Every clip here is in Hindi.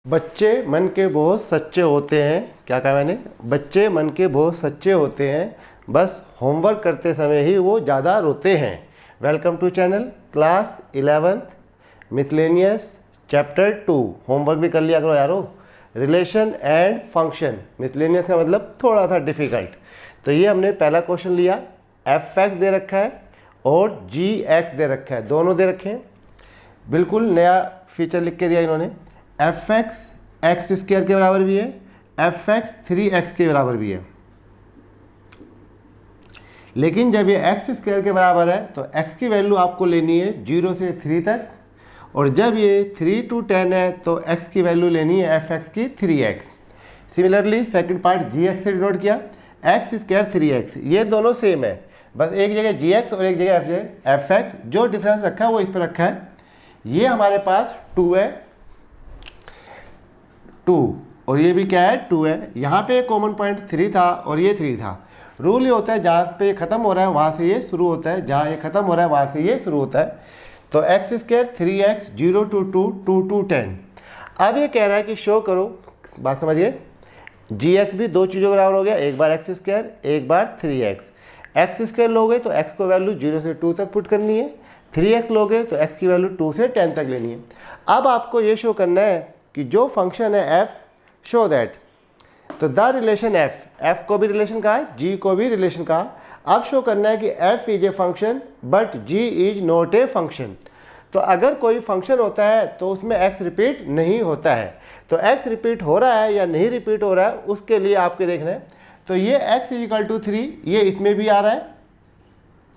बच्चे मन के बहुत सच्चे होते हैं। क्या कहा मैंने? बच्चे मन के बहुत सच्चे होते हैं, बस होमवर्क करते समय ही वो ज़्यादा रोते हैं। Welcome to channel class 11th miscellaneous chapter 2। Homework भी कर लिया करो यारो। Relation and function. मिसलेनियस का मतलब थोड़ा सा डिफ़िकल्ट। तो ये हमने पहला क्वेश्चन लिया। एफ एक्स दे रखा है और जी एक्स दे रखा है, दोनों दे रखे हैं। बिल्कुल नया फीचर लिख के दिया इन्होंने। एफ एक्स एक्स स्क्वायर के बराबर भी है, एफ एक्स 3x के बराबर भी है। लेकिन जब ये एक्स स्क्वायर के बराबर है तो x की वैल्यू आपको लेनी है 0 से 3 तक, और जब ये 3 to 10 है तो x की वैल्यू लेनी है एफ एक्स की 3x। सिमिलरली सेकंड पार्ट जी एक्स से डिनोट किया, एक्स स्क्वायर 3x, ये दोनों सेम है, बस एक जगह gx और एक जगह एफ एक्स। जो डिफरेंस रखा है वो इस पर रखा है। ये हमारे पास 2 है, 2, और ये भी क्या है 2 है। यहाँ पे कॉमन पॉइंट 3 था और ये 3 था। रूल ये होता है जहाँ पे ख़त्म हो रहा है वहाँ से ये शुरू होता है, जहाँ ये ख़त्म हो रहा है वहाँ से ये शुरू होता है। तो X square 3x 0 to 2 2 to 10। अब ये कह रहा है कि शो करो, बात समझिए, जी एक्स भी दो चीज़ों के बराबर हो गया, एक बार एक्स स्क्वायर एक बार 3x। एक्स स्क्वायर लोगे तो x को वैल्यू 0 से 2 तक पुट करनी है, 3x लोगे तो x की वैल्यू 2 से 10 तक लेनी है। अब आपको ये शो करना है कि जो फंक्शन है f, शो दैट, तो द रिलेशन f को भी रिलेशन कहा है, g को भी रिलेशन कहा। अब शो करना है कि f is a function but g is not a function. तो अगर कोई फंक्शन होता है तो उसमें x रिपीट नहीं होता है, तो x रिपीट हो रहा है या नहीं रिपीट हो रहा है उसके लिए आपके देखना है। तो ये x इजिकल टू 3 ये इसमें भी आ रहा है,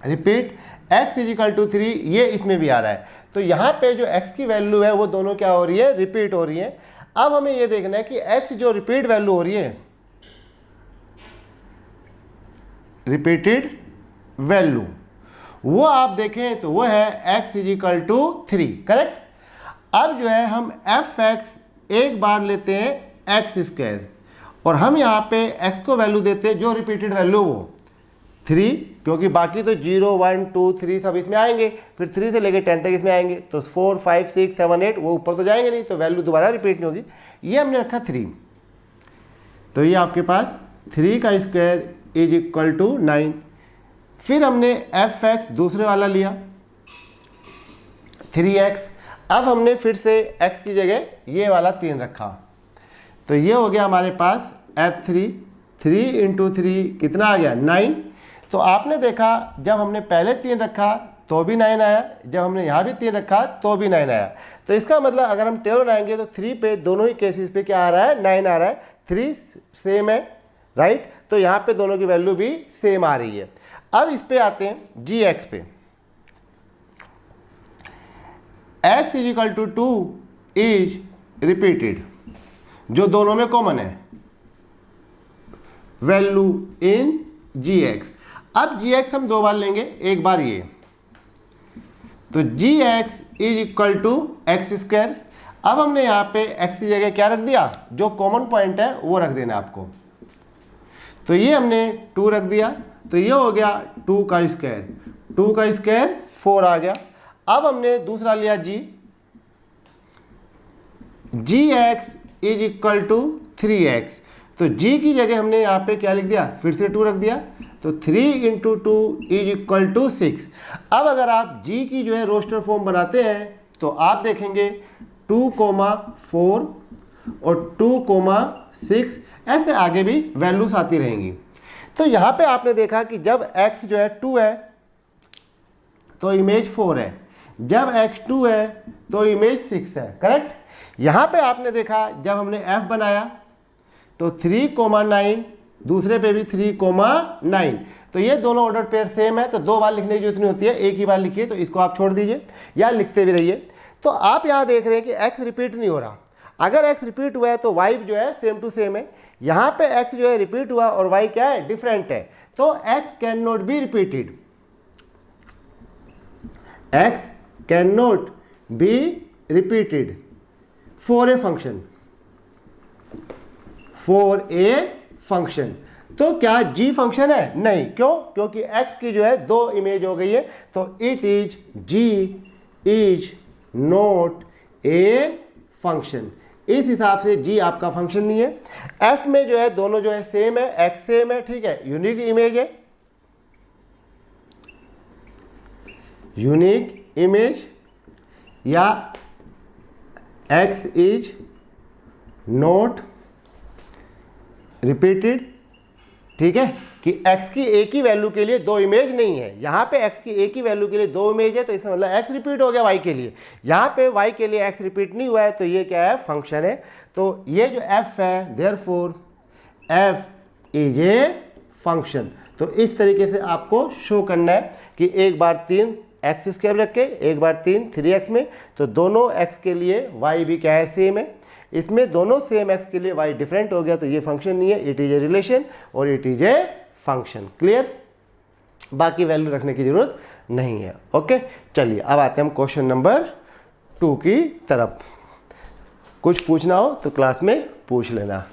रिपीट x इजिकल टू 3 ये इसमें भी आ रहा है। तो यहाँ पे जो x की वैल्यू है वो दोनों क्या हो रही है, रिपीट हो रही है। अब हमें ये देखना है कि x जो रिपीट वैल्यू हो रही है, रिपीटेड वैल्यू, वो आप देखें तो वो है x इजिकल टू 3, करेक्ट। अब जो है हम एफ एक्स एक बार लेते हैं एक्स स्क्वायर, और हम यहाँ पे x को वैल्यू देते हैं जो रिपीटेड वैल्यू वो 3, क्योंकि बाकी तो 0 1 2 3 सब इसमें आएंगे, फिर 3 से लेके 10 तक इसमें आएंगे, तो 4 5 6 7 8 वो ऊपर तो जाएंगे नहीं, तो वैल्यू दोबारा रिपीट नहीं होगी। ये हमने रखा 3, तो ये आपके पास 3 का स्क्वायर इज इक्वल टू 9। फिर हमने एफ एक्स दूसरे वाला लिया 3x। अब हमने फिर से x की जगह ये वाला 3 रखा, तो ये हो गया हमारे पास f3, 3 इंटू 3 कितना आ गया 9। तो आपने देखा जब हमने पहले 3 रखा तो भी 9 आया, जब हमने यहाँ भी 3 रखा तो भी 9 आया। तो इसका मतलब अगर हम टेबल बनाएंगे तो 3 पे दोनों ही केसेस पे क्या आ रहा है, 9 आ रहा है, 3 सेम है, राइट। तो यहाँ पे दोनों की वैल्यू भी सेम आ रही है। अब इस पे आते हैं जी एक्स पे। x is equal to 2 is repeated, जो दोनों में कॉमन है, वैल्यू इन जी एक्स। अब जी एक्स हम दो बार लेंगे, एक बार ये, तो G X is equal to X square. अब हमने यहाँ पे x की जगह क्या रख दिया, जो कॉमन पॉइंट है वो रख देना आपको। तो ये हमने 2 रख दिया, तो ये हो गया 2 का स्क्वायर, 2 का स्क्वायर 4 आ गया। अब हमने दूसरा लिया G X is equal to 3x, तो g की जगह हमने यहाँ पे क्या लिख दिया, फिर से 2 रख दिया, तो 3 इंटू 2 इज इक्वल टू 6। अब अगर आप g की जो है रोस्टर फॉर्म बनाते हैं तो आप देखेंगे 2,4 और 2,6, ऐसे आगे भी वैल्यूज आती रहेंगी। तो यहाँ पे आपने देखा कि जब x जो है 2 है तो इमेज 4 है, जब x 2 है तो इमेज 6 है, करेक्ट। यहाँ पे आपने देखा जब हमने f बनाया तो 3,9, दूसरे पे भी 3,9, तो ये दोनों ऑर्डर पेयर सेम है, तो दो बार लिखने की जरूरत नहीं होती है, एक ही बार लिखिए, तो इसको आप छोड़ दीजिए या लिखते भी रहिए। तो आप यहाँ देख रहे हैं कि x रिपीट नहीं हो रहा। अगर x रिपीट हुआ है तो y जो है सेम टू सेम है। यहाँ पे x जो है रिपीट हुआ और y क्या है, डिफरेंट है, तो x can not be repeated, x can not be repeated for a function, for a function. तो क्या g फंक्शन है? नहीं, क्यों? क्योंकि x की जो है 2 इमेज हो गई है, तो it is g is not a function, इस हिसाब से जी आपका फंक्शन नहीं है। एफ में जो है दोनों जो है सेम है, एक्स सेम है, ठीक है, यूनिक इमेज है, यूनिक इमेज, या एक्स इज नॉट रिपीटेड, ठीक है, कि x की एक ही वैल्यू के लिए दो इमेज नहीं है। यहाँ पे x की एक ही वैल्यू के लिए दो इमेज है तो इसका मतलब x रिपीट हो गया y के लिए, यहाँ पे y के लिए x रिपीट नहीं हुआ है तो ये क्या है, फंक्शन है। तो ये जो f है therefore f is a function. तो इस तरीके से आपको शो करना है कि एक बार 3 एक्स स्क्वायर रख के एक बार 3 3x में, तो दोनों x के लिए y भी क्या है, सेम है। इसमें दोनों सेम x के लिए y डिफरेंट हो गया तो ये फंक्शन नहीं है, इट इज ए रिलेशन और it is a function. Clear, बाकी वैल्यू रखने की जरूरत नहीं है। ओके, चलिए अब आते हैं हम क्वेश्चन नंबर 2 की तरफ। कुछ पूछना हो तो क्लास में पूछ लेना।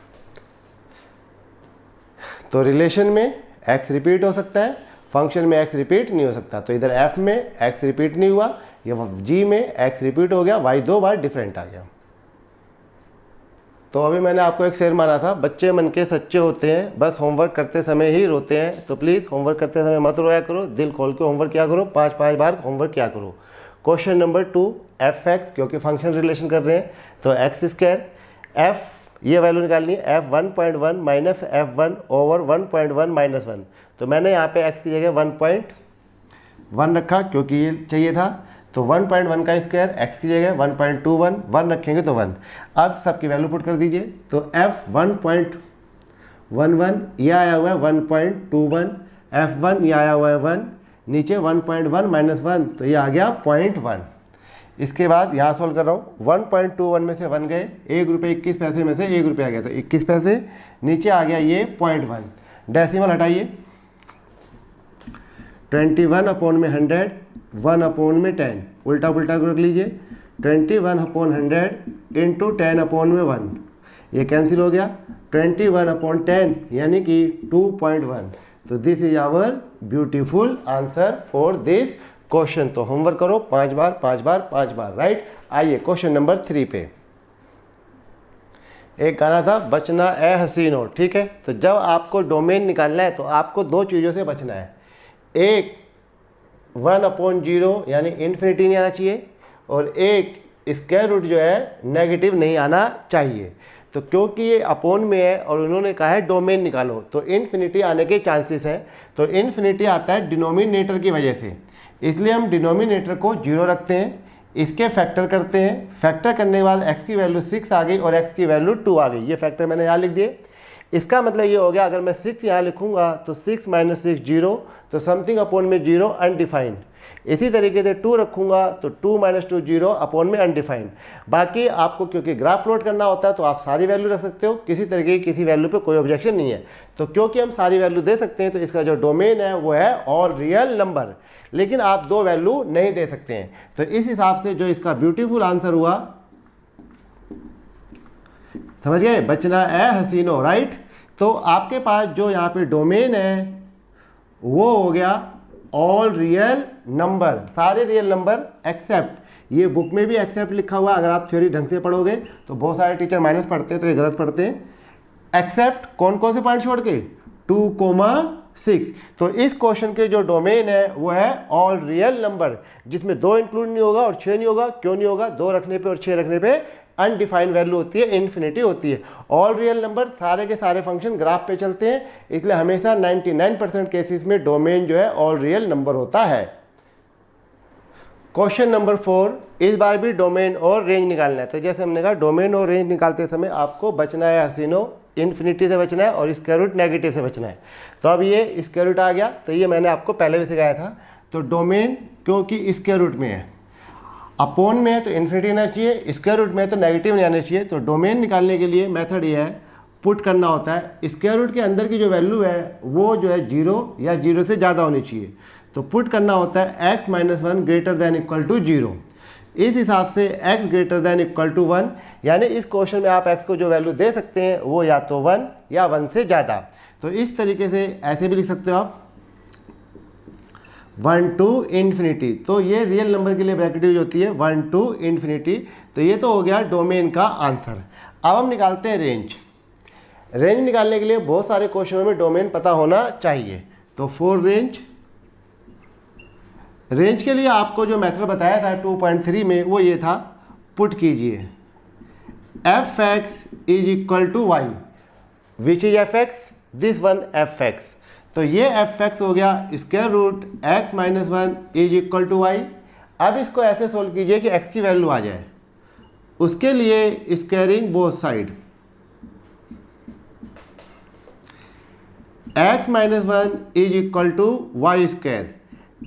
तो रिलेशन में x रिपीट हो सकता है, फंक्शन में x रिपीट नहीं हो सकता। तो इधर f में x रिपीट नहीं हुआ, या g में x रिपीट हो गया, y दो बार डिफरेंट आ गया। तो अभी मैंने आपको एक शेर मारा था, बच्चे मन के सच्चे होते हैं, बस होमवर्क करते समय ही रोते हैं। तो प्लीज़ होमवर्क करते समय मत रोया करो, दिल खोल के होमवर्क किया करो, 5-5 बार होमवर्क किया करो। क्वेश्चन नंबर 2 एफ एक्स, क्योंकि फंक्शन रिलेशन कर रहे हैं तो एक्स स्क्वायर एफ, ये वैल्यू निकालनी है, F 1.1 minus F 1 over 1.1 minus 1। तो मैंने यहाँ पे एक्स की जगह 1.1 रखा क्योंकि ये चाहिए था। तो 1.1 का स्क्वायर एक्स की जगह 1.21, 1 रखेंगे तो 1। अब सबकी वैल्यू पुट कर दीजिए। तो एफ 1.11 ये आया हुआ है 1.21, एफ 1 ये आया हुआ है 1, नीचे 1.1 माइनस 1 तो ये आ गया 0.1। इसके बाद यहाँ सॉल्व कर रहा हूँ, 1.21 में से 1 गए, 1 रुपये 21 पैसे में से 1 रुपये आ गया तो 21 पैसे, नीचे आ गया ये 0.1, डेसिमल हटाइए, 21 अपॉन में 100, 1 अपॉन में 10, उल्टा पुल्टा रख लीजिए, 21 अपॉन 100 इंटू 10 अपॉन में 1, ये कैंसिल हो गया, 21 अपॉन 10 यानी कि 2.1। तो this is our beautiful answer for this question. तो होमवर्क करो 5 बार 5 बार 5 बार, राइट। आइए क्वेश्चन नंबर 3 पे। एक गाना था बचना ए हसीनो, ठीक है। तो जब आपको डोमेन निकालना है तो आपको दो चीज़ों से बचना है, एक 1/0 यानी इन्फिनिटी नहीं आना चाहिए, और एक स्क्वायर रूट जो है नेगेटिव नहीं आना चाहिए। तो क्योंकि ये अपोन में है और उन्होंने कहा है डोमेन निकालो, तो इन्फिनिटी आने के चांसेस हैं। तो इन्फिनिटी आता है डिनोमिनेटर की वजह से, इसलिए हम डिनोमिनेटर को 0 रखते हैं, इसके फैक्टर करते हैं, फैक्टर करने के बाद x की वैल्यू 6 आ गई और x की वैल्यू 2 आ गई। ये फैक्टर मैंने यहाँ लिख दिए। इसका मतलब ये हो गया, अगर मैं 6 यहाँ लिखूंगा तो 6 माइनस 6 0, तो समथिंग अपॉन में 0 अनडिफाइंड। इसी तरीके से 2 रखूंगा तो 2 माइनस 2 0 अपॉन में अनडिफाइंड। बाकी आपको क्योंकि ग्राफ प्लॉट करना होता है तो आप सारी वैल्यू रख सकते हो, किसी तरीके की किसी वैल्यू पे कोई ऑब्जेक्शन नहीं है। तो क्योंकि हम सारी वैल्यू दे सकते हैं तो इसका जो डोमेन है वो है ऑल रियल नंबर, लेकिन आप दो वैल्यू नहीं दे सकते हैं। तो इस हिसाब से जो इसका ब्यूटीफुल आंसर हुआ, समझ गए, बचना ए हसीनो, राइट। तो आपके पास जो यहाँ पे डोमेन है वो हो गया ऑल रियल नंबर, सारे रियल नंबर एक्सेप्ट, ये बुक में भी एक्सेप्ट लिखा हुआ है, अगर आप थ्योरी ढंग से पढ़ोगे तो बहुत सारे टीचर माइनस पढ़ते हैं तो ये गलत पढ़ते हैं। एक्सेप्ट कौन कौन से पॉइंट छोड़ के, 2,6। तो इस क्वेश्चन के जो डोमेन है वो है ऑल रियल नंबर, जिसमें 2 इंक्लूड नहीं होगा और 6 नहीं होगा। क्यों नहीं होगा, 2 रखने पे और 6 रखने पे अनडिफाइंड वैल्यू होती है, इन्फिनिटी होती है। ऑल रियल नंबर सारे के सारे फंक्शन ग्राफ पे चलते हैं, इसलिए हमेशा 99% केसेस में डोमेन जो है ऑल रियल नंबर होता है। क्वेश्चन नंबर 4, इस बार भी डोमेन और रेंज निकालना है। तो जैसे हमने कहा डोमेन और रेंज निकालते समय आपको बचना है हसीनो, इन्फिनिटी से बचना है और स्क्वायर रूट नेगेटिव से बचना है। तो अब ये स्क्वायर रूट आ गया, तो ये मैंने आपको पहले भी सिखाया था। तो डोमेन क्योंकि स्क्वायर रूट में है, अपोन में है तो इन्फिनिटी आना चाहिए, स्क्वायर रूट में है तो नेगेटिव नहीं आना चाहिए। तो डोमेन निकालने के लिए मेथड ये है, पुट करना होता है, स्क्वायर रूट के अंदर की जो वैल्यू है वो जो है 0 या 0 से ज़्यादा होनी चाहिए। तो पुट करना होता है x - 1 greater than equal to 0। इस हिसाब से x greater than equal to 1, यानी इस क्वेश्चन में आप x को जो वैल्यू दे सकते हैं वो या तो 1 या 1 से ज़्यादा। तो इस तरीके से ऐसे भी लिख सकते हो आप, 1 to इन्फिनिटी। तो ये रियल नंबर के लिए ब्रैकेट यूज होती है, 1 to इन्फिनिटी। तो ये तो हो गया डोमेन का आंसर। अब हम निकालते हैं रेंज। रेंज निकालने के लिए बहुत सारे क्वेश्चनों में डोमेन पता होना चाहिए। तो फॉर रेंज, रेंज के लिए आपको जो मेथड बताया था 2.3 में वो ये था, पुट कीजिए f x is equal to y, which is f x, this one f x. तो ये एफ एक्स हो गया square root x minus one is equal to y. अब इसको ऐसे सोल्व कीजिए कि एक्स की वैल्यू आ जाए। उसके लिए squaring both side, x minus one is equal to y square.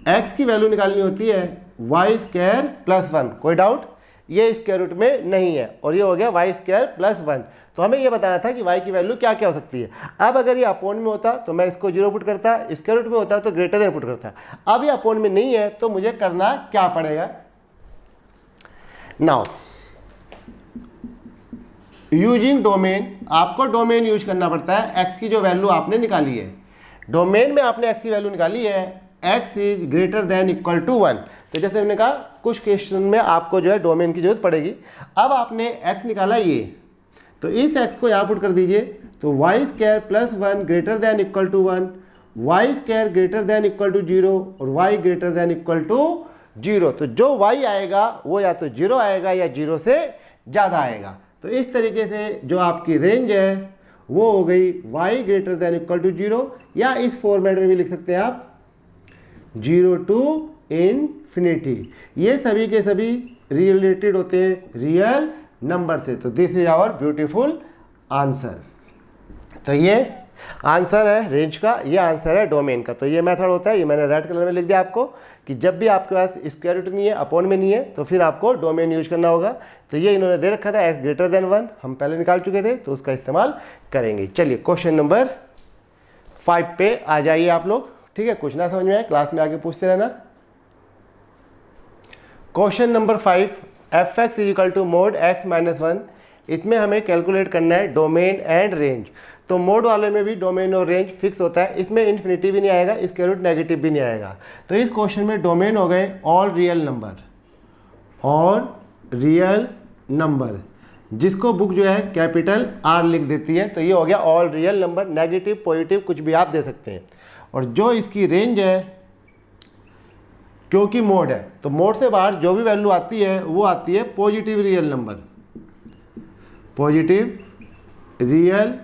X की वैल्यू निकालनी होती है वाई स्क्वायर प्लस वन, कोई डाउट? ये स्क्वायर रूट में नहीं है और ये हो गया वाई स्क्वायर प्लस वन। तो हमें ये बताना था कि वाई की वैल्यू क्या क्या हो सकती है। अब अगर ये अपोन में होता तो मैं इसको जीरो पुट करता, स्क्वायर रूट में होता तो ग्रेटर देन पुट करता। अब ये अपोन में नहीं है तो मुझे करना क्या पड़ेगा? नाउ यूजिंग डोमेन, आपको डोमेन यूज करना पड़ता है। एक्स की जो वैल्यू आपने निकाली है, डोमेन में आपने एक्स की वैल्यू निकाली है, x is greater than equal to one. तो जैसे हमने कहा कुछ क्वेश्चन में आपको जो है डोमेन की जरूरत पड़ेगी। अब आपने एक्स निकाला ये, तो इस एक्स को यहाँ पुट कर दीजिए। तो Y square plus one greater than equal to one, Y square greater than equal to zero और Y greater than equal to zero. तो जो वाई आएगा वो या तो जीरो आएगा या जीरो से ज़्यादा आएगा। तो इस तरीके से जो आपकी रेंज है वो हो गई y greater than equal to zero, या इस फॉर्मेट में भी लिख सकते हैं आप जीरो टू इन्फिनिटी। ये सभी के सभी रिलेटेड होते हैं रियल नंबर से। तो this is our beautiful answer. तो ये आंसर है रेंज का, ये आंसर है डोमेन का। तो ये मेथड होता है, ये मैंने रेड कलर में लिख दिया आपको कि जब भी आपके पास स्क्वायर रूट नहीं है, अपॉन में नहीं है, तो फिर आपको डोमेन यूज करना होगा। तो ये इन्होंने दे रखा था एक्स ग्रेटर देन वन, हम पहले निकाल चुके थे तो उसका इस्तेमाल करेंगे। चलिए क्वेश्चन नंबर 5 पे आ जाइए आप लोग। ठीक है, कुछ ना समझ में आए क्लास में आके पूछते रहना। Question number 5, f x is equal to mod x minus one. इसमें हमें कैलकुलेट करना है डोमेन एंड रेंज। तो मोड वाले में भी डोमेन और रेंज फिक्स होता है, इसमें इन्फिनिटी भी नहीं आएगा, स्क्वायर रूट नेगेटिव भी नहीं आएगा। तो इस क्वेश्चन में डोमेन हो गए ऑल रियल नंबर, और रियल नंबर जिसको बुक जो है कैपिटल आर लिख देती है। तो ये हो गया all real number, negative positive कुछ भी आप दे सकते हैं। और जो इसकी रेंज है, क्योंकि मोड है तो मोड से बाहर जो भी वैल्यू आती है वो आती है positive real number, positive real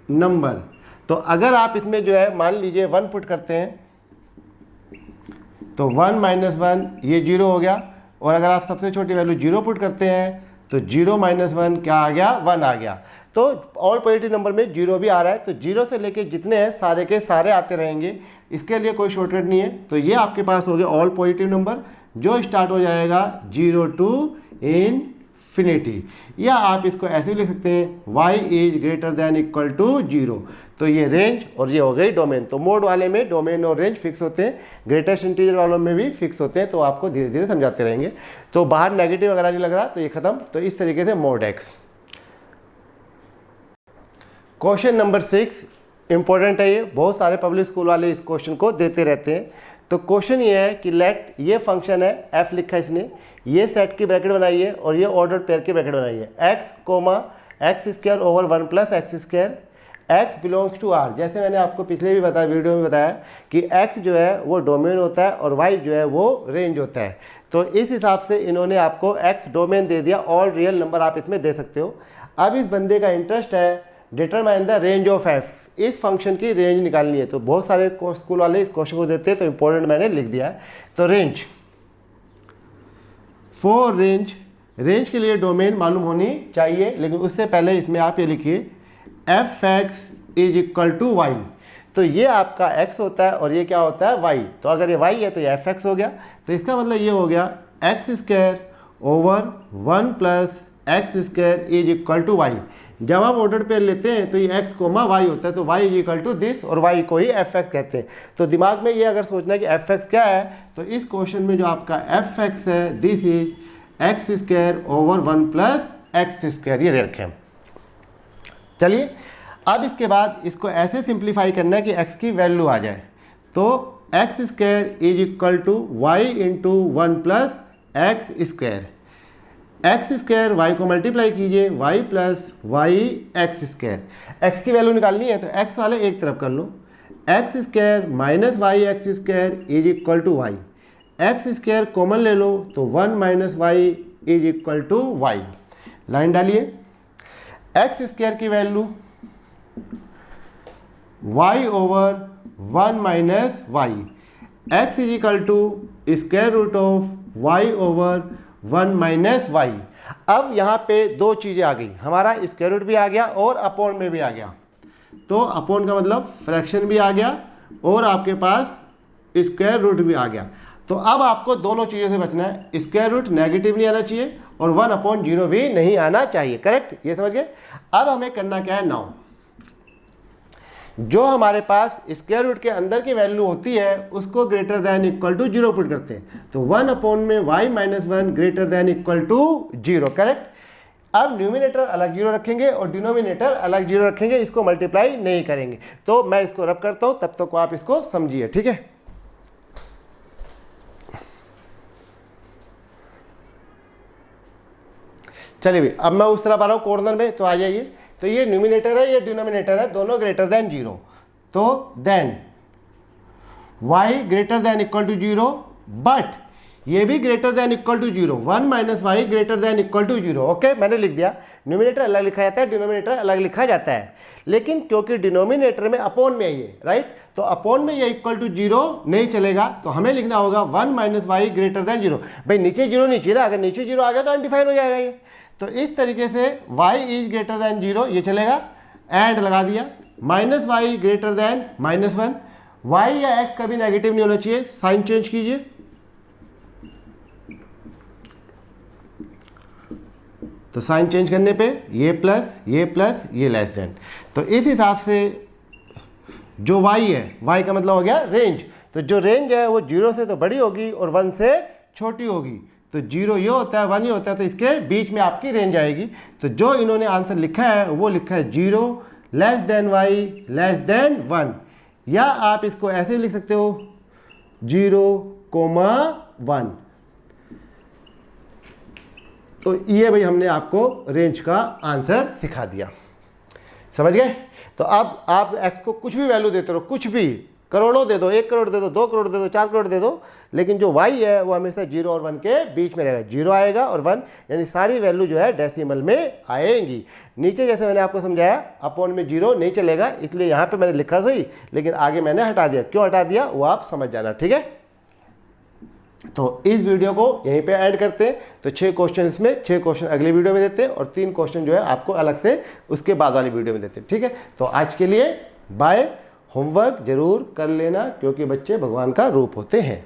number. तो अगर आप इसमें जो है मान लीजिए वन पुट करते हैं तो वन माइनस वन ये जीरो हो गया, और अगर आप सबसे छोटी वैल्यू जीरो पुट करते हैं तो जीरो माइनस वन क्या आ गया? वन आ गया। तो ऑल पॉजिटिव नंबर में जीरो भी आ रहा है, तो जीरो से लेके जितने हैं सारे के सारे आते रहेंगे, इसके लिए कोई शॉर्टकट नहीं है। तो ये आपके पास हो गया ऑल पॉजिटिव नंबर जो स्टार्ट हो जाएगा जीरो टू इन्फिनिटी, या आप इसको ऐसे भी लिख सकते हैं y is greater than equal to zero. तो ये रेंज और ये हो गई डोमेन। तो मोड वाले में डोमेन और रेंज फिक्स होते हैं, ग्रेटेस्ट इंटीजर वालों में भी फिक्स होते हैं। तो आपको धीरे धीरे समझाते रहेंगे। तो बाहर नेगेटिव वगैरह नहीं लग रहा तो ये खत्म। तो इस तरीके से mode x. Question number 6 important है, ये बहुत सारे पब्लिक स्कूल वाले इस क्वेश्चन को देते रहते हैं। तो क्वेश्चन ये है कि लेट, ये फंक्शन है एफ लिखा है इसने, ये सेट की ब्रैकेट बनाई है और ये ऑर्डर पेयर की ब्रैकेट बनाई है, x comma x square over one plus x square, x belongs to R. जैसे मैंने आपको पिछले भी बताया, वीडियो में बताया कि एक्स जो है वो डोमेन होता है और वाई जो है वो रेंज होता है। तो इस हिसाब से इन्होंने आपको एक्स डोमेन दे दिया, ऑल रियल नंबर आप इसमें दे सकते हो। अब इस बंदे का इंटरेस्ट है determine the range of F, इस फंक्शन की रेंज निकालनी है। तो बहुत सारे स्कूल वाले इस क्वेश्चन को देते हैं, तो इंपॉर्टेंट मैंने लिख दिया है। तो रेंज, फॉर रेंज, रेंज के लिए डोमेन मालूम होनी चाहिए, लेकिन उससे पहले इसमें आप ये लिखिए f x is equal to y. तो ये आपका x होता है और ये क्या होता है y। तो अगर ये y है तो ये एफ एक्स हो गया। तो इसका मतलब ये हो गया x square over one plus x square is equal to y. जब आप ऑर्डर पेयर लेते हैं तो ये x कोमा y होता है, तो y is equal to this, और y को ही एफ एक्स कहते हैं। तो दिमाग में ये अगर सोचना है कि एफ एक्स क्या है, तो इस क्वेश्चन में जो आपका एफ एक्स है this is x square over one plus x square, ये दे रखे हैं। चलिए अब इसके बाद इसको ऐसे सिंप्लीफाई करना है कि x की वैल्यू आ जाए। तो X square is equal to Y into one plus x square. X square Y को मल्टीप्लाई कीजिए, Y plus Y X square. X की वैल्यू निकालनी है तो एक्स वाले एक तरफ कर लो, X square minus Y X square is equal to Y. X square common ले लो तो 1 minus Y is equal to Y. Line डालिए, एक्स स्क्वायर की value Y over 1 minus Y, x is equal to square root of y over 1 minus y. अब यहाँ पे दो चीज़ें आ गई, हमारा स्क्वायर रूट भी आ गया और अपॉन में भी आ गया। तो अपॉन का मतलब फ्रैक्शन भी आ गया और आपके पास स्क्वायर रूट भी आ गया। तो अब आपको दोनों चीज़ों से बचना है, स्क्वायर रूट नेगेटिव नहीं आना चाहिए और 1/0 भी नहीं आना चाहिए। करेक्ट, ये समझ गए। अब हमें करना क्या है, नाउ जो हमारे पास स्क्वायर रूट के अंदर की वैल्यू होती है उसको greater than equal to 0 put करते हैं। तो 1 में y minus 1 greater than equal to 0। Correct. अब न्यूमिनेटर अलग 0 रखेंगे और डिनोमिनेटर अलग 0 रखेंगे, इसको मल्टीप्लाई नहीं करेंगे। तो मैं इसको रब करता हूँ, तब तक आप इसको समझिए, ठीक है। चलिए भी, अब मैं उस तरफ आ रहा हूँ कॉर्नर में, तो आ जाइए। तो ये न्यूमिनेटर है, ये डिनोमिनेटर है, दोनों ग्रेटर दैन 0। तो then y greater than equal to 0, but ये भी greater than equal to 0, 1 minus y greater than equal to 0। Okay, मैंने लिख दिया। न्यूमिनेटर अलग लिखा जाता है, डिनोमिनेटर अलग लिखा जाता है, लेकिन क्योंकि डिनोमिनेटर में अपॉन में है, राइट, तो अपॉन में ये इक्वल टू 0 नहीं चलेगा, तो हमें लिखना होगा 1 माइनस वाई ग्रेटर दैन 0। भाई नीचे 0 नहीं चाहिए, अगर नीचे 0 आ गया तो अनडिफाइन हो जाएगा ये। तो इस तरीके से y इज ग्रेटर दैन 0 ये चलेगा, एंड लगा दिया। Minus y greater than -1, y या x कभी नेगेटिव नहीं होना चाहिए, साइन चेंज कीजिए। तो साइन चेंज करने पे ये प्लस ये लेस देन। तो इस हिसाब से जो y है, y का मतलब हो गया रेंज। तो जो रेंज है वो 0 से तो बड़ी होगी और 1 से छोटी होगी। तो 0 ये होता है, 1 ये होता है, तो इसके बीच में आपकी रेंज आएगी। तो जो इन्होंने आंसर लिखा है वो लिखा है 0 less than y less than 1, या आप इसको ऐसे भी लिख सकते हो 0,1। तो ये भाई हमने आपको रेंज का आंसर सिखा दिया, समझ गए। तो अब आप x को कुछ भी वैल्यू देते रहो, कुछ भी, करोड़ों दे दो, 1 करोड़ दे दो, 2 करोड़ दे दो, 4 करोड़ दे दो, लेकिन जो y है वो हमेशा 0 और 1 के बीच में रहेगा। 0 आएगा और 1, यानी सारी वैल्यू जो है डेसिमल में आएंगी। नीचे जैसे मैंने आपको समझाया अपॉन में 0 नहीं चलेगा, इसलिए यहाँ पे मैंने लिखा सही, लेकिन आगे मैंने हटा दिया। क्यों हटा दिया वो आप समझ जाना, ठीक है। तो इस वीडियो को यहीं पे ऐड करते हैं। तो 6 क्वेश्चन में, 6 क्वेश्चन अगली वीडियो में देते हैं और 3 क्वेश्चन जो है आपको अलग से उसके बाद वाली वीडियो में देते हैं, ठीक है। तो आज के लिए बाय। होमवर्क जरूर कर लेना, क्योंकि बच्चे भगवान का रूप होते हैं।